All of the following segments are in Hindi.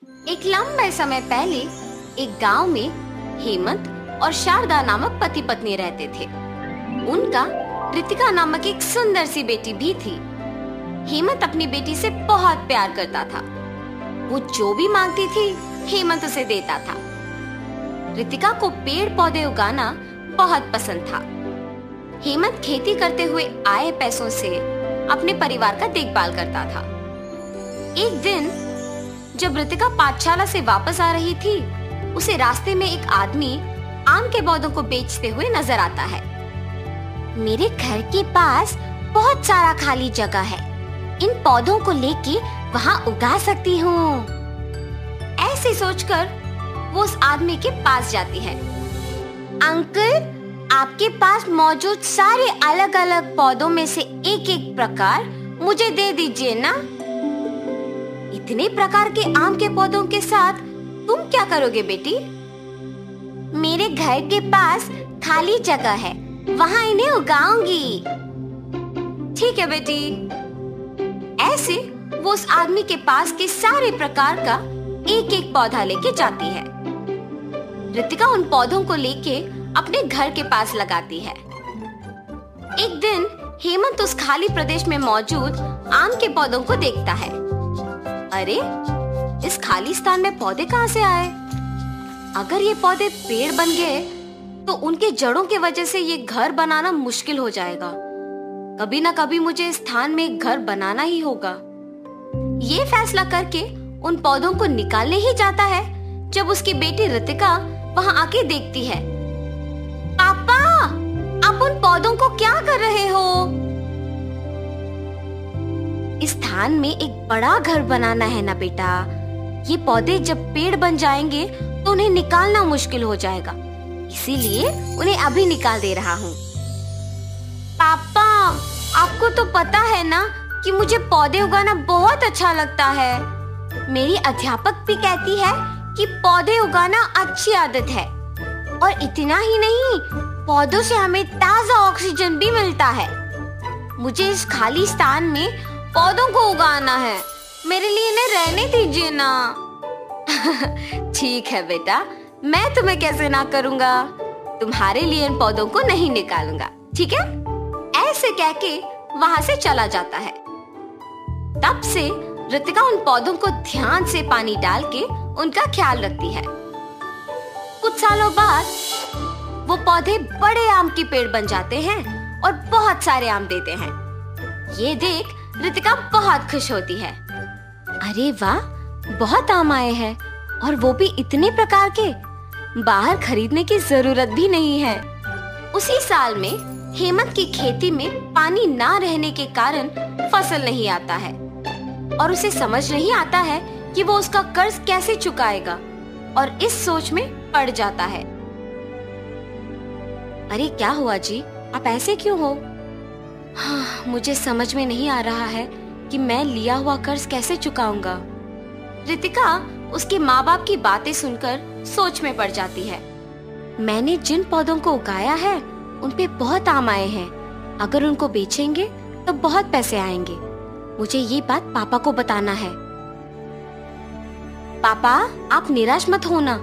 एक लंबे समय पहले एक गांव में हेमंत और शारदा नामक पति पत्नी रहते थे। उनका रितिका नामक एक सुंदर सी बेटी भी थी। हेमंत अपनी बेटी से बहुत प्यार करता था। वो जो भी मांगती थी हेमंत उसे देता था। रितिका को पेड़ पौधे उगाना बहुत पसंद था। हेमंत खेती करते हुए आए पैसों से अपने परिवार का देखभाल करता था। एक दिन जब रितिका पाठशाला से वापस आ रही थी, उसे रास्ते में एक आदमी आम के पौधों को बेचते हुए नजर आता है। मेरे घर के पास बहुत सारा खाली जगह है, इन पौधों को लेके वहाँ उगा सकती हूँ। ऐसे सोचकर वो उस आदमी के पास जाती है। अंकल, आपके पास मौजूद सारे अलग अलग पौधों में से एक एक प्रकार मुझे दे दीजिए ना। इतने प्रकार के आम के पौधों के साथ तुम क्या करोगे बेटी? मेरे घर के पास खाली जगह है, वहाँ इन्हें उगाऊंगी। ठीक है बेटी। ऐसे वो उस आदमी के पास के सारे प्रकार का एक एक पौधा लेके जाती है। रितिका उन पौधों को लेके अपने घर के पास लगाती है। एक दिन हेमंत उस खाली प्रदेश में मौजूद आम के पौधों को देखता है। अरे, इस खाली स्थान में पौधे कहाँ से आए? अगर ये पौधे पेड़ बन गए तो उनके जड़ों की वजह से ये घर बनाना मुश्किल हो जाएगा। कभी ना कभी मुझे इस स्थान में एक घर बनाना ही होगा। ये फैसला करके उन पौधों को निकालने ही जाता है जब उसकी बेटी रितिका वहाँ आके देखती है। पापा, आप उन पौधों को क्या कर रहे हो? इस स्थान में एक बड़ा घर बनाना है ना बेटा। ये पौधे जब पेड़ बन जाएंगे तो उन्हें निकालना मुश्किल हो जाएगा, इसीलिए उन्हें अभी निकाल दे रहा हूँ। पापा, आपको तो पता है ना कि मुझे पौधे उगाना बहुत अच्छा लगता है। मेरी अध्यापक भी कहती है कि पौधे उगाना अच्छी आदत है, और इतना ही नहीं, पौधों से हमें ताजा ऑक्सीजन भी मिलता है। मुझे इस खाली स्थान में पौधों को उगाना है, मेरे लिए इन्हें रहने दीजिए ना। ठीक है बेटा, मैं तुम्हें कैसे ना करूँगा। तुम्हारे लिए इन पौधों को नहीं निकालूंगा, ठीक है? ऐसे कह के वहाँ से चला जाता है। तब से रितिका उन पौधों को ध्यान से पानी डाल के उनका ख्याल रखती है। कुछ सालों बाद वो पौधे बड़े आम के पेड़ बन जाते हैं और बहुत सारे आम देते हैं। ये देख रितिका बहुत खुश होती है। अरे वाह, बहुत आम आए हैं, और वो भी इतने प्रकार के। बाहर खरीदने की जरूरत भी नहीं है। उसी साल में हेमंत की खेती में पानी ना रहने के कारण फसल नहीं आता है, और उसे समझ नहीं आता है कि वो उसका कर्ज कैसे चुकाएगा, और इस सोच में पड़ जाता है। अरे क्या हुआ जी, आप ऐसे क्यों हो? हाँ, मुझे समझ में नहीं आ रहा है कि मैं लिया हुआ कर्ज कैसे चुकाऊंगा। रितिका उसके माँ बाप की बातें सुनकर सोच में पड़ जाती है। मैंने जिन पौधों को उगाया है उन पे बहुत आम आए हैं। अगर उनको बेचेंगे तो बहुत पैसे आएंगे। मुझे ये बात पापा को बताना है। पापा, आप निराश मत होना।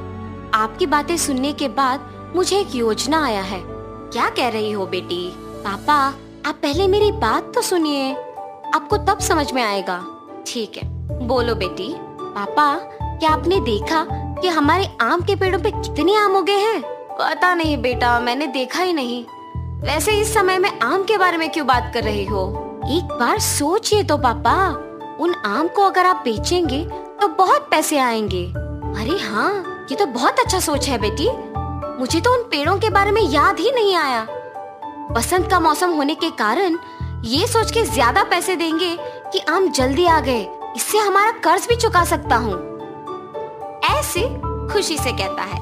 आपकी बातें सुनने के बाद मुझे एक योजना आया है। क्या कह रही हो बेटी? पापा, आप पहले मेरी बात तो सुनिए, आपको तब समझ में आएगा। ठीक है, बोलो बेटी। पापा, क्या आपने देखा कि हमारे आम के पेड़ों पे कितने आम उगे हैं? पता नहीं बेटा, मैंने देखा ही नहीं। वैसे इस समय में आम के बारे में क्यों बात कर रही हो? एक बार सोचिए तो पापा, उन आम को अगर आप बेचेंगे तो बहुत पैसे आएंगे। अरे हाँ, ये तो बहुत अच्छा सोच है बेटी। मुझे तो उन पेड़ों के बारे में याद ही नहीं आया। बसंत का मौसम होने के कारण ये सोच के ज्यादा पैसे देंगे कि आम जल्दी आ गए, इससे हमारा कर्ज भी चुका सकता हूँ। ऐसे खुशी से कहता है।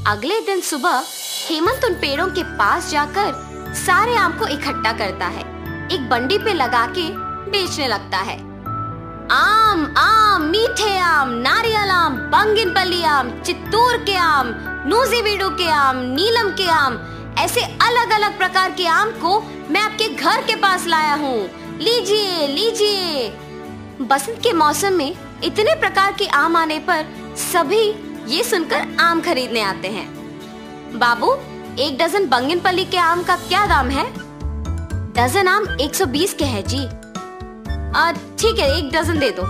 अगले दिन सुबह हेमंत उन पेड़ों के पास जाकर सारे आम को इकट्ठा करता है, एक बंडी पे लगा के बेचने लगता है। आम आम, मीठे आम, नारियल आम, बंगिनपल्ली आम, चित्तूर के आम, नूजीवीडू के आम, नीलम के आम, ऐसे अलग अलग प्रकार के आम को मैं आपके घर के पास लाया हूँ। लीजिए लीजिए। बसंत के मौसम में इतने प्रकार के आम आने पर सभी ये सुनकर आम खरीदने आते हैं। बाबू, 1 डजन बंगिनपल्ली के आम का क्या दाम है? डजन आम 120 के है जी। ठीक है, 1 डजन दे दो।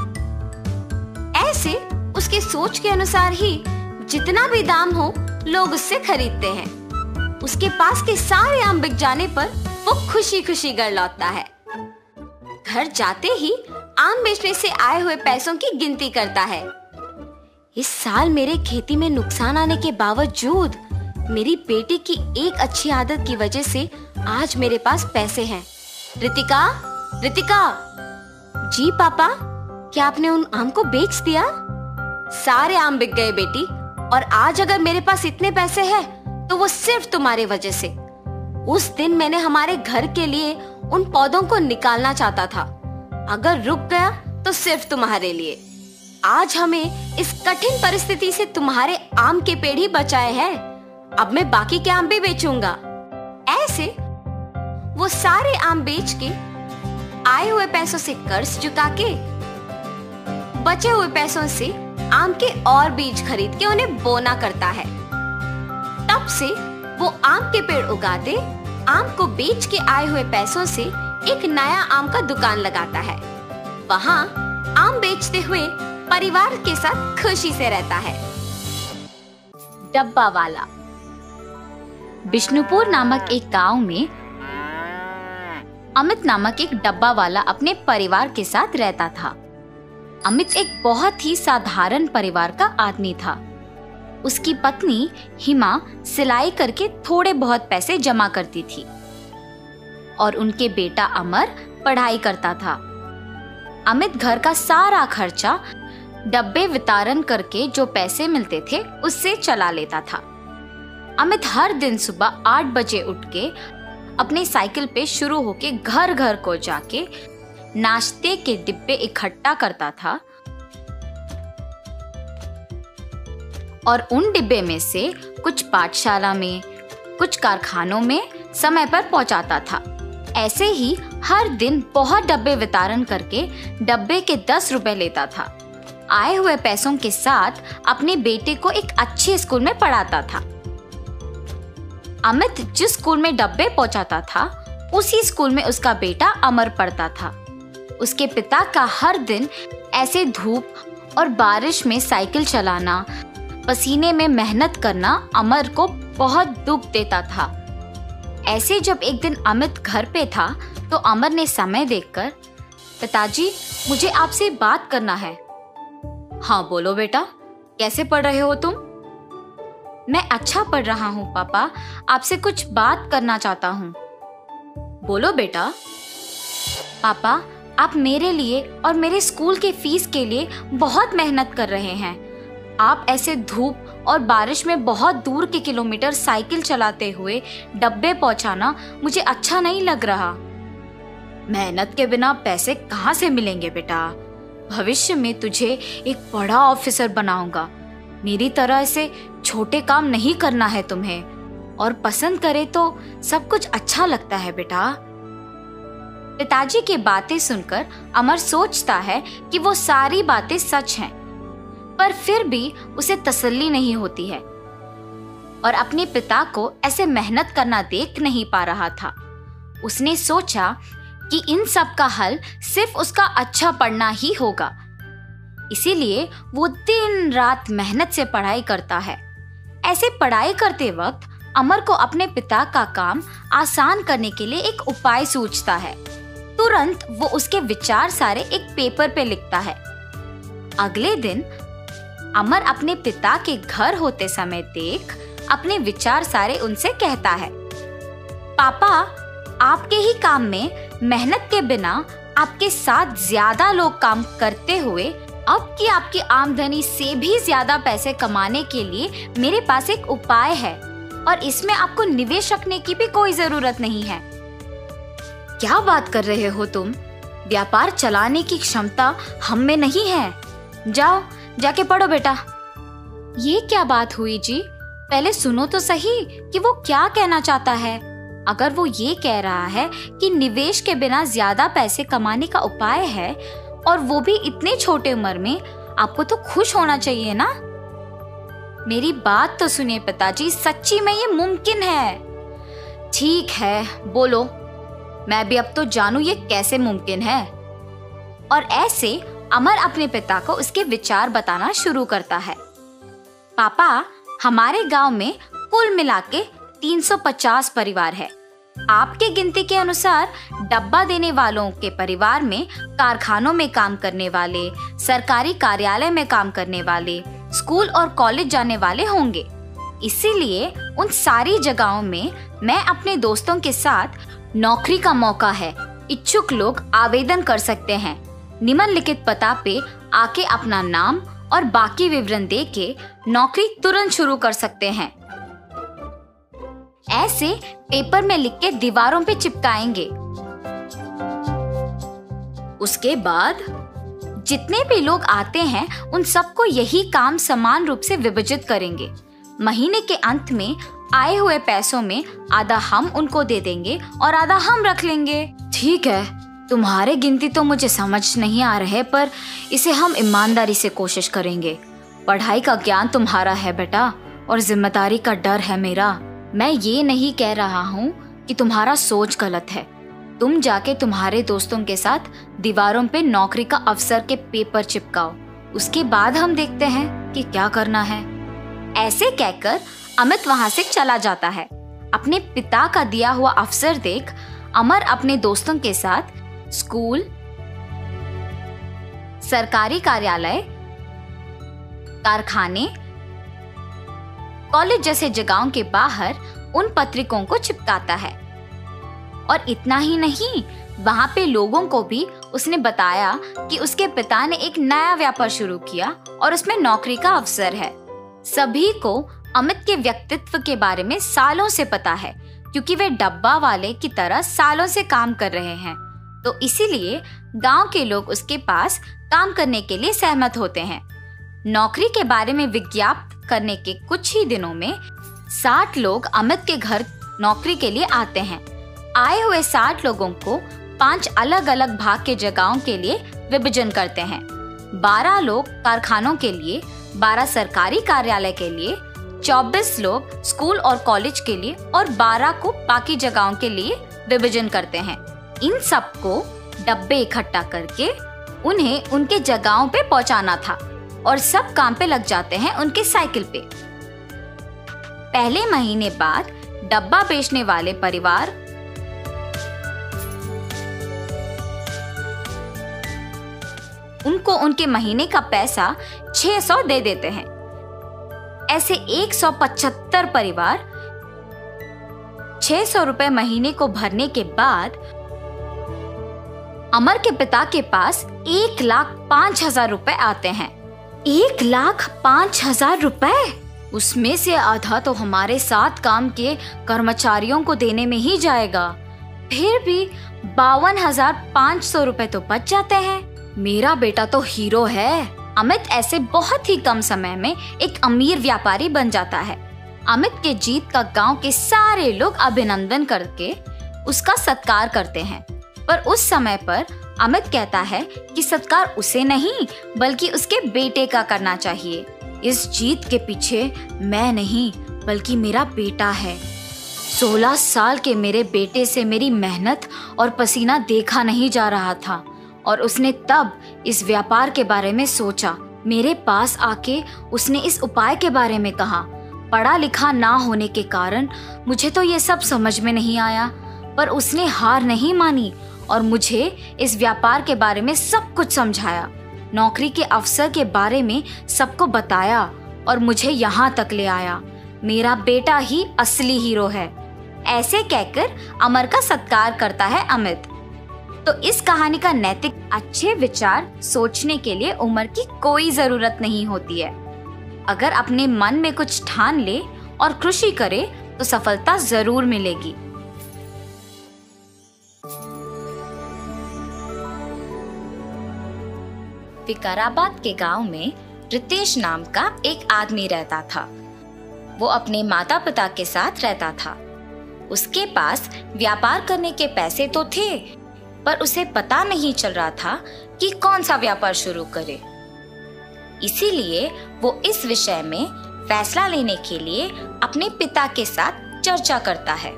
ऐसे उसके सोच के अनुसार ही जितना भी दाम हो लोग उससे खरीदते हैं। उसके पास के सारे आम बिक जाने पर वो खुशी खुशी घर लौटता है। घर जाते ही आम बेचने से आए हुए पैसों की गिनती करता है। इस साल मेरे खेती में नुकसान आने के बावजूद मेरी बेटी की एक अच्छी आदत की वजह से आज मेरे पास पैसे हैं। रितिका, रितिका। जी पापा, क्या आपने उन आम को बेच दिया? सारे आम बिक गए बेटी, और आज अगर मेरे पास इतने पैसे हैं तो वो सिर्फ तुम्हारे वजह से। उस दिन मैंने हमारे घर के लिए उन पौधों को निकालना चाहता था, अगर रुक गया तो सिर्फ तुम्हारे लिए। आज हमें इस कठिन परिस्थिति से तुम्हारे आम के पेड़ ही बचाए हैं। अब मैं बाकी के आम भी बेचूंगा। ऐसे वो सारे आम बेच के आए हुए पैसों से कर्ज चुका के बचे हुए पैसों से आम के और बीज खरीद के उन्हें बोना करता है। तब से वो आम के पेड़ उगाते, आम को बेच के आए हुए पैसों से एक नया आम का दुकान लगाता है। वहाँ आम बेचते हुए परिवार के साथ खुशी से रहता है। डब्बा वाला। बिष्णुपुर नामक एक गांव में अमित नामक एक डब्बा वाला अपने परिवार के साथ रहता था। अमित एक बहुत ही साधारण परिवार का आदमी था। उसकी पत्नी हिमा सिलाई करके थोड़े बहुत पैसे जमा करती थी और उनके बेटा अमर पढ़ाई करता था। अमित घर का सारा खर्चा डब्बे वितरण करके जो पैसे मिलते थे उससे चला लेता था। अमित हर दिन सुबह 8 बजे उठ के अपने साइकिल पे शुरू होके घर घर को जाके नाश्ते के डिब्बे इकट्ठा करता था और उन डिब्बे में से कुछ पाठशाला में, कुछ कारखानों में समय पर पहुंचाता था। ऐसे ही हर दिन बहुत डब्बे वितरण करके डब्बे के 10 रुपए लेता था। आए हुए पैसों के साथ अपने बेटे को एक अच्छे स्कूल में पढ़ाता था। अमित जिस स्कूल में डब्बे पहुंचाता था उसी स्कूल में उसका बेटा अमर पढ़ता था। उसके पिता का हर दिन ऐसे धूप और बारिश में साइकिल चलाना, पसीने में मेहनत करना अमर को बहुत दुख देता था। ऐसे जब एक दिन अमित घर पे था तो अमर ने समय देखकर, पिताजी मुझे आपसे बात करना है। हाँ बोलो बेटा, कैसे पढ़ रहे हो तुम? मैं अच्छा पढ़ रहा हूँ पापा, आपसे कुछ बात करना चाहता हूँ। बोलो बेटा। पापा, आप मेरे लिए और मेरे स्कूल के फीस के लिए बहुत मेहनत कर रहे हैं। आप ऐसे धूप और बारिश में बहुत दूर के किलोमीटर साइकिल चलाते हुए डब्बे पहुंचाना मुझे अच्छा नहीं लग रहा। मेहनत के बिना पैसे कहाँ से मिलेंगे बेटा? भविष्य में तुझे एक बड़ा ऑफिसर बनाऊंगा। मेरी तरह ऐसे छोटे काम नहीं करना है तुम्हें, और पसंद करे तो सब कुछ अच्छा लगता है बेटा। पिताजी की बातें सुनकर अमर सोचता है कि वो सारी बातें सच हैं, पर फिर भी उसे तसल्ली नहीं होती है और अपने पिता को ऐसे मेहनत करना देख नहीं पा रहा था। उसने सोचा कि इन सब का हल सिर्फ उसका अच्छा पढ़ना ही होगा। इसीलिए वो दिन रात मेहनत से पढ़ाई करता है। ऐसे पढ़ाई करते वक्त अमर को अपने पिता का काम आसान करने के लिए एक उपाय सूझता है। तुरंत वो उसके विचार सारे एक पेपर पे लिखता है। अगले दिन अमर अपने पिता के घर होते समय देख अपने विचार सारे उनसे कहता है, पापा, आपके ही काम में मेहनत के बिना आपके साथ ज्यादा लोग काम करते हुए अब की आपकी आमदनी से भी ज्यादा पैसे कमाने के लिए मेरे पास एक उपाय है और इसमें आपको निवेश रखने की भी कोई जरूरत नहीं है। क्या बात कर रहे हो तुम? व्यापार चलाने की क्षमता हम में नहीं है। जाओ जाके पढ़ो बेटा। ये क्या बात हुई जी? पहले सुनो तो सही कि वो क्या कहना चाहता है। अगर वो ये कह रहा है कि निवेश के बिना ज्यादा पैसे कमाने का उपाय है और वो भी इतने छोटे उम्र में, आपको तो खुश होना चाहिए ना। मेरी बात तो सुनिए पिताजी, सच्ची में ये मुमकिन है। ठीक है, बोलो, मैं भी अब तो जानूं ये कैसे मुमकिन है। और ऐसे अमर अपने पिता को उसके विचार बताना शुरू करता है। पापा, हमारे गांव में कुल मिला के 350 परिवार है। आपके गिनती के अनुसार डब्बा देने वालों के परिवार में कारखानों में काम करने वाले, सरकारी कार्यालय में काम करने वाले, स्कूल और कॉलेज जाने वाले होंगे। इसीलिए उन सारी जगहों में मैं अपने दोस्तों के साथ नौकरी का मौका है। इच्छुक लोग आवेदन कर सकते हैं। निम्नलिखित पता पे आके अपना नाम और बाकी विवरण दे के नौकरी तुरंत शुरू कर सकते हैं। ऐसे पेपर में लिख के दीवारों पे चिपकाएंगे। उसके बाद जितने भी लोग आते हैं उन सबको यही काम समान रूप से विभाजित करेंगे। महीने के अंत में आए हुए पैसों में आधा हम उनको दे देंगे और आधा हम रख लेंगे। ठीक है, तुम्हारे गिनती तो मुझे समझ नहीं आ रहे, पर इसे हम ईमानदारी से कोशिश करेंगे। पढ़ाई का ज्ञान तुम्हारा है बेटा, और जिम्मेदारी का डर है मेरा। मैं ये नहीं कह रहा हूँ कि तुम्हारा सोच गलत है। तुम जाके तुम्हारे दोस्तों के साथ दीवारों पे नौकरी का अवसर के पेपर चिपकाओ। उसके बाद हम देखते हैं कि क्या करना है। ऐसे कहकर अमित वहां से चला जाता है। अपने पिता का दिया हुआ अवसर देख अमर अपने दोस्तों के साथ स्कूल, सरकारी कार्यालय, कारखाने, कॉलेज जैसे जगहों के बाहर उन पत्रिकों को चिपकाता है। और इतना ही नहीं, वहां पे लोगों को भी उसने बताया कि उसके पिता ने एक नया व्यापार शुरू किया और उसमें नौकरी का अवसर है। सभी को अमित के व्यक्तित्व के बारे में सालों से पता है, क्योंकि वे डब्बा वाले की तरह सालों से काम कर रहे हैं। तो इसीलिए गांव के लोग उसके पास काम करने के लिए सहमत होते हैं। नौकरी के बारे में विज्ञापन करने के कुछ ही दिनों में 60 लोग अमित के घर नौकरी के लिए आते हैं। आए हुए 60 लोगों को 5 अलग अलग भाग के जगहों के लिए विभाजन करते हैं। 12 लोग कारखानों के लिए, 12 सरकारी कार्यालय के लिए, 24 लोग स्कूल और कॉलेज के लिए और 12 को बाकी जगहों के लिए विभाजन करते हैं। इन सबको डब्बे इकट्ठा करके उन्हें उनके जगहों पे पहुंचाना था और सब काम पे लग जाते हैं उनके साइकिल पे। पहले महीने बाद डब्बा बेचने वाले परिवार उनको उनके महीने का पैसा 600 दे देते हैं। ऐसे 175 परिवार 600 रुपए महीने को भरने के बाद अमर के पिता के पास 1,05,000 रुपए आते हैं। 1,05,000 रुपए? उसमें से आधा तो हमारे साथ काम के कर्मचारियों को देने में ही जाएगा। फिर भी 52,500 रुपए तो बच जाते हैं। मेरा बेटा तो हीरो है। अमित ऐसे बहुत ही कम समय में एक अमीर व्यापारी बन जाता है। अमित के जीत का गांव के सारे लोग अभिनंदन करके उसका सत्कार करते हैं। पर उस समय पर अमित कहता है कि सत्कार उसे नहीं बल्कि उसके बेटे का करना चाहिए। इस जीत के पीछे मैं नहीं बल्कि मेरा बेटा है। 16 साल के मेरे बेटे से मेरी मेहनत और पसीना देखा नहीं जा रहा था और उसने तब इस व्यापार के बारे में सोचा। मेरे पास आके उसने इस उपाय के बारे में कहा। पढ़ा लिखा ना होने के कारण मुझे तो ये सब समझ में नहीं आया, पर उसने हार नहीं मानी और मुझे इस व्यापार के बारे में सब कुछ समझाया, नौकरी के अवसर के बारे में सबको बताया और मुझे यहाँ तक ले आया। मेरा बेटा ही असली हीरो है। ऐसे कहकर अमर का सत्कार करता है अमित। तो इस कहानी का नैतिक अच्छे विचार सोचने के लिए उम्र की कोई जरूरत नहीं होती है। अगर अपने मन में कुछ ठान ले और कृषि करे तो सफलता जरूर मिलेगी। विकाराबाद के गांव में रितेश नाम का एक आदमी रहता था। वो अपने माता पिता के साथ रहता था। उसके पास व्यापार करने के पैसे तो थे, पर उसे पता नहीं चल रहा था कि कौन सा व्यापार शुरू करे। इसीलिए वो इस विषय में फैसला लेने के लिए अपने पिता के साथ चर्चा करता है।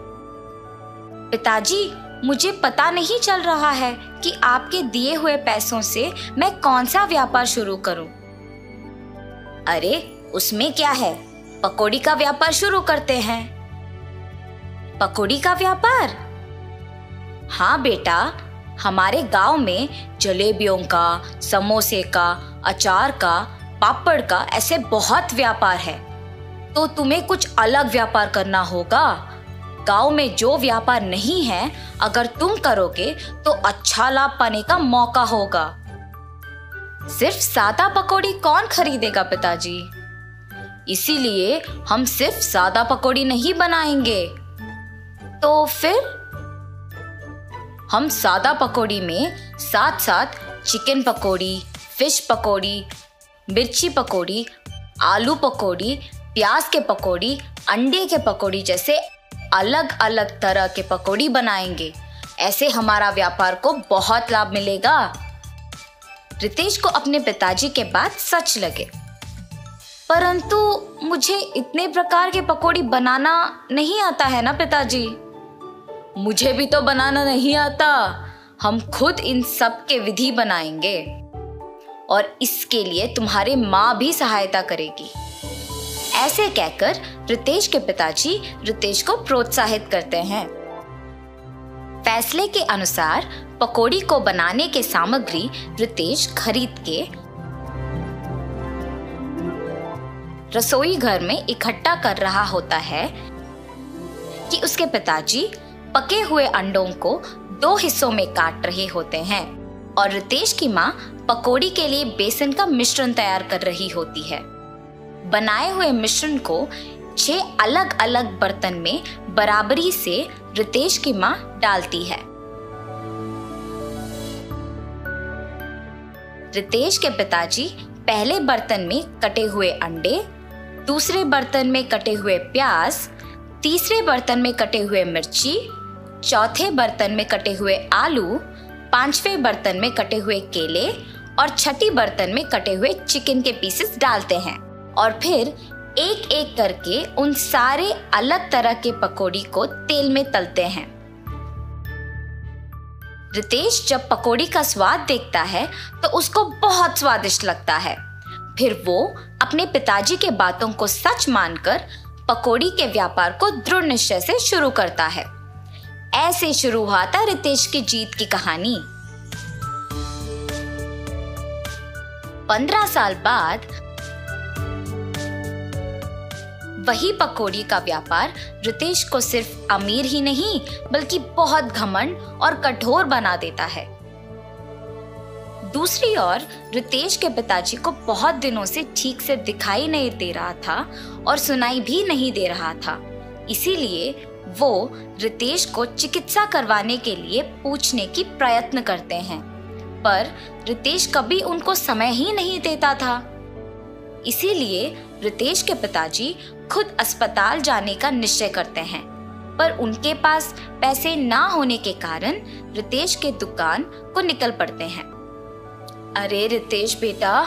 पिताजी, मुझे पता नहीं चल रहा है कि आपके दिए हुए पैसों से मैं कौन सा व्यापार शुरू करूं। अरे उसमें क्या है, पकौड़ी का व्यापार शुरू करते हैं। पकौड़ी का व्यापार? हाँ बेटा, हमारे गांव में जलेबियों का, समोसे का, अचार का, पापड़ का ऐसे बहुत व्यापार है। तो तुम्हें कुछ अलग व्यापार करना होगा। गांव में जो व्यापार नहीं है, अगर तुम करोगे तो अच्छा लाभ पाने का मौका होगा। सिर्फ सादा पकौड़ी कौन खरीदेगा पिताजी? इसीलिए हम सिर्फ सादा पकौड़ी नहीं बनाएंगे। तो फिर हम सादा पकौड़ी में साथ साथ चिकन पकौड़ी, फिश पकौड़ी, मिर्ची पकौड़ी, आलू पकौड़ी, प्याज के पकौड़ी, अंडे के पकौड़ी जैसे अलग अलग तरह के पकौड़ी बनाएंगे। ऐसे हमारा व्यापार को बहुत लाभ मिलेगा। रितेश को अपने पिताजी के बात सच लगे। परंतु मुझे इतने प्रकार के पकौड़ी बनाना नहीं आता है ना पिताजी। मुझे भी तो बनाना नहीं आता। हम खुद इन सब के विधि बनाएंगे और इसके लिए तुम्हारी माँ भी सहायता करेगी। ऐसे कहकर रितेश के पिताजी रितेश को प्रोत्साहित करते हैं। फैसले के अनुसार पकौड़ी को बनाने के सामग्री रितेश खरीद के रसोई घर में इकट्ठा कर रहा होता है कि उसके पिताजी पके हुए अंडों को 2 हिस्सों में काट रहे होते हैं और रितेश की माँ पकौड़ी के लिए बेसन का मिश्रण तैयार कर रही होती है। बनाए हुए मिश्रण को 6 अलग अलग बर्तन में बराबरी से रितेश की माँ डालती है। रितेश के पिताजी पहले बर्तन में कटे हुए अंडे, दूसरे बर्तन में कटे हुए प्याज, तीसरे बर्तन में कटे हुए मिर्ची, चौथे बर्तन में कटे हुए आलू, 5वें बर्तन में कटे हुए केले और छठी बर्तन में कटे हुए चिकन के पीसेस डालते हैं और फिर एक एक करके उन सारे अलग तरह के पकौड़ी को तेल में तलते हैं। रितेश जब पकौड़ी का स्वाद देखता है तो उसको बहुत स्वादिष्ट लगता है। फिर वो अपने पिताजी के बातों को सच मानकर पकौड़ी के व्यापार को दृढ़ निश्चय से शुरू करता है। ऐसे शुरू हुआ था रितेश की जीत की कहानी। 15 साल बाद वही पकौड़ी का व्यापार रितेश को सिर्फ अमीर ही नहीं बल्कि बहुत घमंड और कठोर बना देता है। दूसरी ओर रितेश के पिताजी को बहुत दिनों से ठीक से दिखाई नहीं दे रहा था और सुनाई भी नहीं दे रहा था। इसीलिए वो रितेश को चिकित्सा करवाने के लिए पूछने की प्रयत्न करते हैं, पर रितेश कभी उनको समय ही नहीं देता था। इसीलिए रितेश के पिताजी खुद अस्पताल जाने का निश्चय करते हैं, पर उनके पास पैसे ना होने के कारण रितेश के दुकान को निकल पड़ते हैं। अरे रितेश बेटा,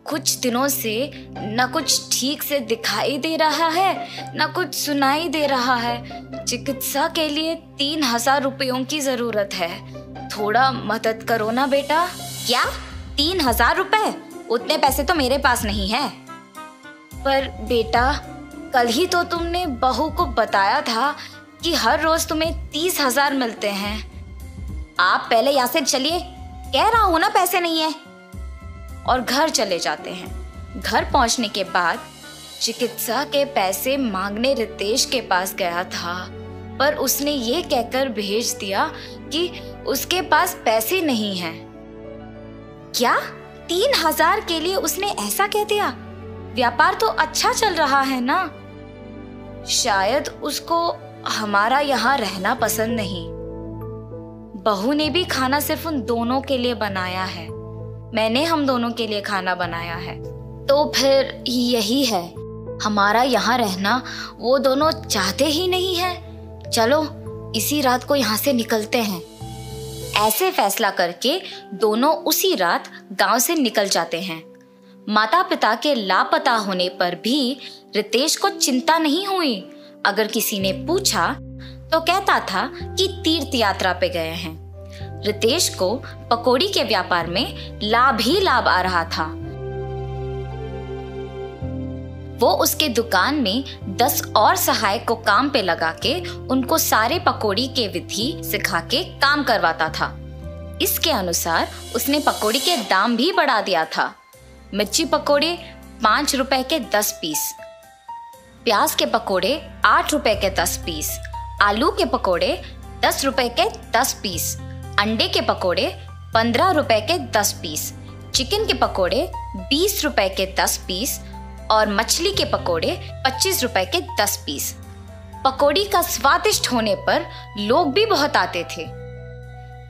कुछ दिनों से न कुछ ठीक से दिखाई दे रहा है न कुछ सुनाई दे रहा है। चिकित्सा के लिए 3000 रुपयों की जरूरत है, थोड़ा मदद करो ना बेटा। क्या 3000 रुपए? उतने पैसे तो मेरे पास नहीं है। पर बेटा, कल ही तो तुमने बहू को बताया था कि हर रोज तुम्हें 30,000 मिलते हैं। आप पहले यहाँ से चलिए, कह रहा हूँ ना पैसे नहीं है। और घर चले जाते हैं। घर पहुंचने के बाद चिकित्सा के पैसे मांगने रितेश के पास गया था, पर उसने ये कहकर भेज दिया कि उसके पास पैसे नहीं हैं। क्या 3000 के लिए उसने ऐसा कह दिया? व्यापार तो अच्छा चल रहा है ना। शायद उसको हमारा यहाँ रहना पसंद नहीं। बहू ने भी खाना सिर्फ उन दोनों के लिए बनाया है, मैंने हम दोनों के लिए खाना बनाया है। तो फिर यही है, हमारा यहाँ रहना वो दोनों चाहते ही नहीं है। चलो इसी रात को यहाँ से निकलते हैं। ऐसे फैसला करके दोनों उसी रात गांव से निकल जाते हैं। माता पिता के लापता होने पर भी रितेश को चिंता नहीं हुई। अगर किसी ने पूछा तो कहता था कि तीर्थ यात्रा पे गए हैं। रितेश को पकौड़ी के व्यापार में लाभ ही लाभ आ रहा था। वो उसके दुकान में 10 और सहायक को काम पे लगा के उनको सारे पकौड़ी के विधि सिखा के काम करवाता था। इसके अनुसार उसने पकौड़ी के दाम भी बढ़ा दिया था। मिर्ची पकौड़े 5 रुपए के 10 पीस, प्याज के पकौड़े 8 रुपए के 10 पीस, आलू के पकौड़े 10 रुपए के 10 पीस, अंडे के पकौड़े 15 रुपए के 10 पीस, चिकन के पकौड़े 20 रुपए के 10 पीस और मछली के पकौड़े 25 रुपए के 10 पीस। पकौड़ी का स्वादिष्ट होने पर लोग भी बहुत आते थे,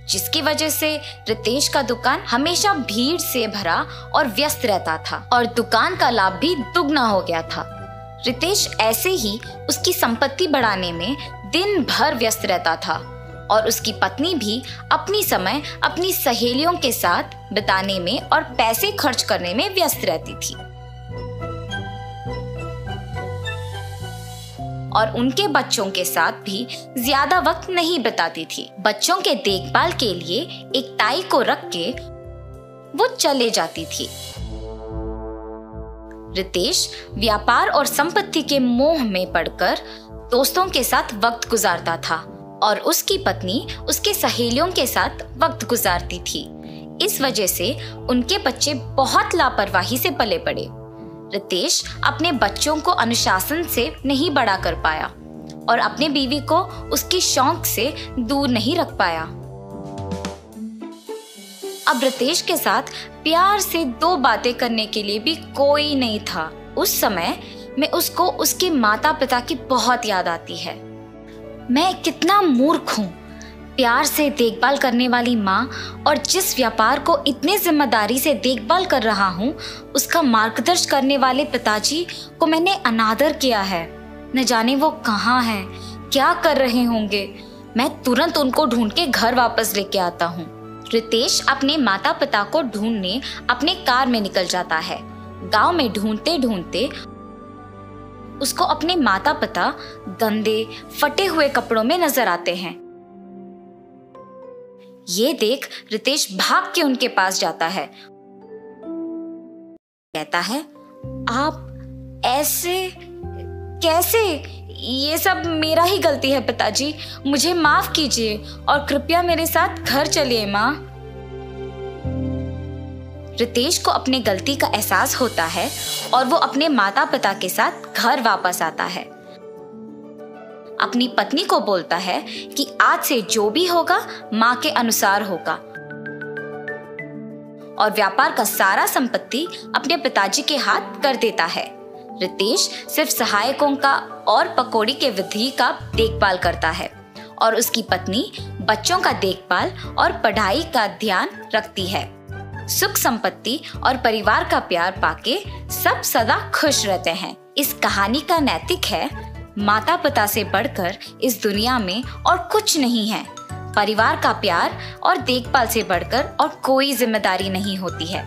जिसकी वजह से रितेश का दुकान हमेशा भीड़ से भरा और व्यस्त रहता था और दुकान का लाभ भी दुगना हो गया था। रितेश ऐसे ही उसकी संपत्ति बढ़ाने में दिन भर व्यस्त रहता था और उसकी पत्नी भी अपनी समय अपनी सहेलियों के साथ बिताने में और पैसे खर्च करने में व्यस्त रहती थी और उनके बच्चों के साथ भी ज्यादा वक्त नहीं बिताती थी। बच्चों के देखभाल के लिए एक ताई को रख के वो चले जाती थी। रितेश व्यापार और संपत्ति के मोह में पड़कर दोस्तों के साथ वक्त गुजारता था और उसकी पत्नी उसके सहेलियों के साथ वक्त गुजारती थी। इस वजह से उनके बच्चे बहुत लापरवाही से पले पड़े। रितेश अपने बच्चों को अनुशासन से नहीं बड़ा कर पाया और अपने बीवी को उसकी शौक से दूर नहीं रख पाया। अब रितेश के साथ प्यार से 2 बातें करने के लिए भी कोई नहीं था। उस समय में उसको उसके माता पिता की बहुत याद आती है। मैं कितना मूर्ख हूँ, प्यार से देखभाल करने वाली माँ और जिस व्यापार को इतने जिम्मेदारी से देखभाल कर रहा हूँ उसका मार्गदर्शन करने वाले पिताजी को मैंने अनादर किया है। न जाने वो कहाँ हैं, क्या कर रहे होंगे। मैं तुरंत उनको ढूंढ के घर वापस लेके आता हूँ। रितेश अपने माता पिता को ढूंढने अपने कार में निकल जाता है। गांव में ढूंढते ढूंढते उसको अपने माता पिता गंदे फटे हुए कपड़ों में नजर आते हैं। ये देख रितेश भाग के उनके पास जाता है। कहता है, आप ऐसे कैसे? ये सब मेरा ही गलती है पिताजी, मुझे माफ कीजिए और कृपया मेरे साथ घर चलिए माँ। रितेश को अपने गलती का एहसास होता है और वो अपने माता पिता के साथ घर वापस आता है। अपनी पत्नी को बोलता है कि आज से जो भी होगा माँ के अनुसार होगा और व्यापार का सारा संपत्ति अपने पिताजी के हाथ कर देता है। रितेश सिर्फ सहायकों का और पकौड़ी के विधि का देखभाल करता है और उसकी पत्नी बच्चों का देखभाल और पढ़ाई का ध्यान रखती है। सुख संपत्ति और परिवार का प्यार पाके सब सदा खुश रहते हैं। इस कहानी का नैतिक है, माता पिता से बढ़कर इस दुनिया में और कुछ नहीं है। परिवार का प्यार और देखभाल से बढ़कर और कोई जिम्मेदारी नहीं होती है।